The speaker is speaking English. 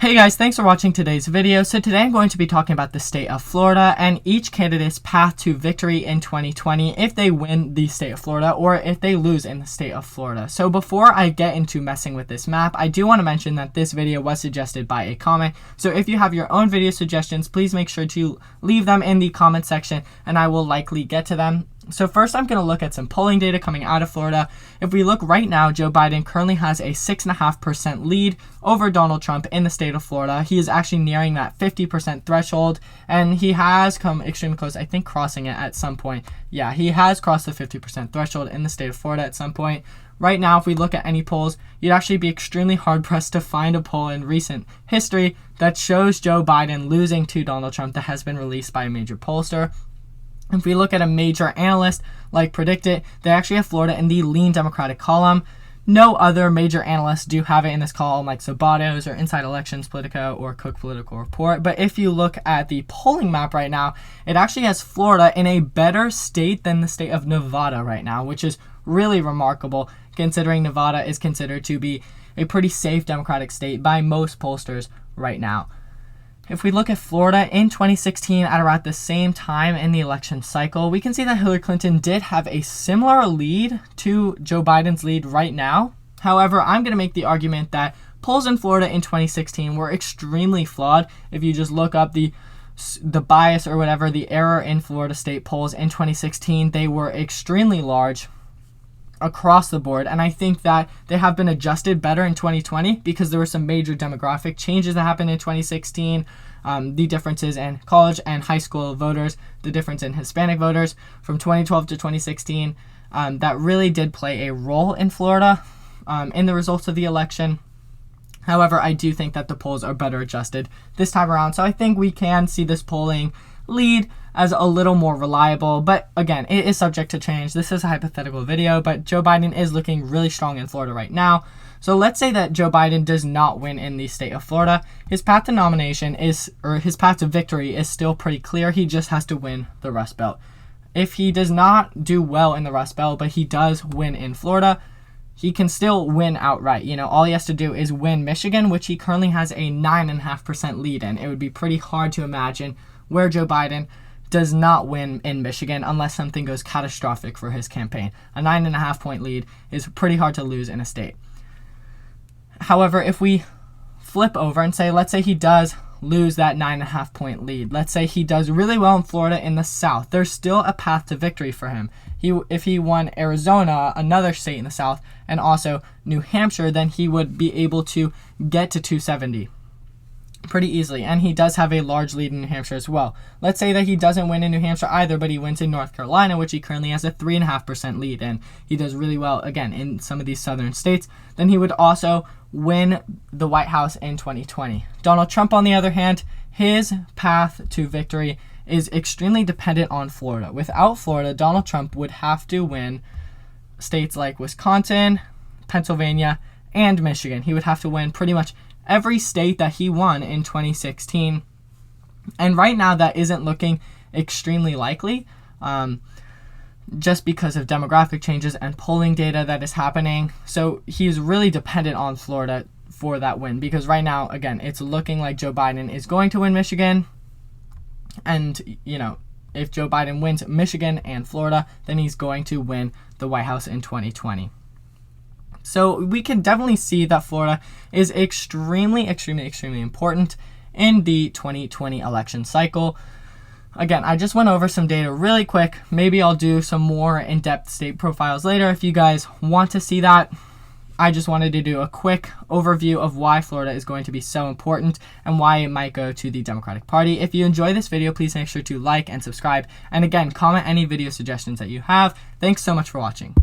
Hey guys, thanks for watching today's video. So today I'm going to be talking about the state of Florida and each candidate's path to victory in 2020 if they win the state of Florida or if they lose in the state of Florida. So before I get into messing with this map, I do want to mention that this video was suggested by a comment. So if you have your own video suggestions, please make sure to leave them in the comment section and I will likely get to them. So first I'm going to look at some polling data coming out of Florida. If we look right now, Joe Biden currently has a 6.5% lead over Donald Trump in the state of Florida. He is actually nearing that 50% threshold, and he has come extremely close, I think crossing it at some point. Yeah, he has crossed the 50% threshold in the state of Florida at some point. Right now, if we look at any polls, you'd actually be extremely hard-pressed to find a poll in recent history that shows Joe Biden losing to Donald Trump that has been released by a major pollster. If we look at a major analyst like Predictit, they actually have Florida in the lean Democratic column. No other major analysts do have it in this column like Sabato's or Inside Elections Politico or Cook Political Report. But if you look at the polling map right now, it actually has Florida in a better state than the state of Nevada right now, which is really remarkable considering Nevada is considered to be a pretty safe Democratic state by most pollsters right now. If we look at Florida in 2016 at around the same time in the election cycle, we can see that Hillary Clinton did have a similar lead to Joe Biden's lead right now. However, I'm going to make the argument that polls in Florida in 2016 were extremely flawed. If you just look up the bias or whatever, the error in Florida state polls in 2016, they were extremely large across the board, and I think that they have been adjusted better in 2020 because there were some major demographic changes that happened in 2016. The differences in college and high school voters, the difference in Hispanic voters from 2012 to 2016, that really did play a role in Florida in the results of the election. However, I do think that the polls are better adjusted this time around, so I think we can see this polling lead as a little more reliable, but again, it is subject to change. This is a hypothetical video, but Joe Biden is looking really strong in Florida right now. So let's say that Joe Biden does not win in the state of Florida. His path to nomination his path to victory is still pretty clear. He just has to win the Rust Belt. If he does not do well in the Rust Belt, but he does win in Florida, he can still win outright. All he has to do is win Michigan, which he currently has a 9.5% lead in. It would be pretty hard to imagine where Joe Biden does not win in Michigan unless something goes catastrophic for his campaign. A 9.5-point lead is pretty hard to lose in a state. However, if we flip over and say, let's say he does lose that 9.5-point lead. Let's say he does really well in Florida in the South. There's still a path to victory for him. If he won Arizona, another state in the South, and also New Hampshire, then he would be able to get to 270. Pretty easily, and he does have a large lead in New Hampshire as well. Let's say that he doesn't win in New Hampshire either, but he wins in North Carolina, which he currently has a 3.5% lead, and he does really well, again, in some of these southern states. Then he would also win the White House in 2020. Donald Trump, on the other hand, his path to victory is extremely dependent on Florida. Without Florida, Donald Trump would have to win states like Wisconsin, Pennsylvania, and Michigan. He would have to win pretty much every state that he won in 2016. And right now that isn't looking extremely likely just because of demographic changes and polling data that is happening. So he's really dependent on Florida for that win because right now, again, it's looking like Joe Biden is going to win Michigan. And, if Joe Biden wins Michigan and Florida, then he's going to win the White House in 2020. So we can definitely see that Florida is extremely, extremely, extremely important in the 2020 election cycle. Again, I just went over some data really quick. Maybe I'll do some more in-depth state profiles later if you guys want to see that. I just wanted to do a quick overview of why Florida is going to be so important and why it might go to the Democratic Party. If you enjoy this video, please make sure to like and subscribe. And again, comment any video suggestions that you have. Thanks so much for watching.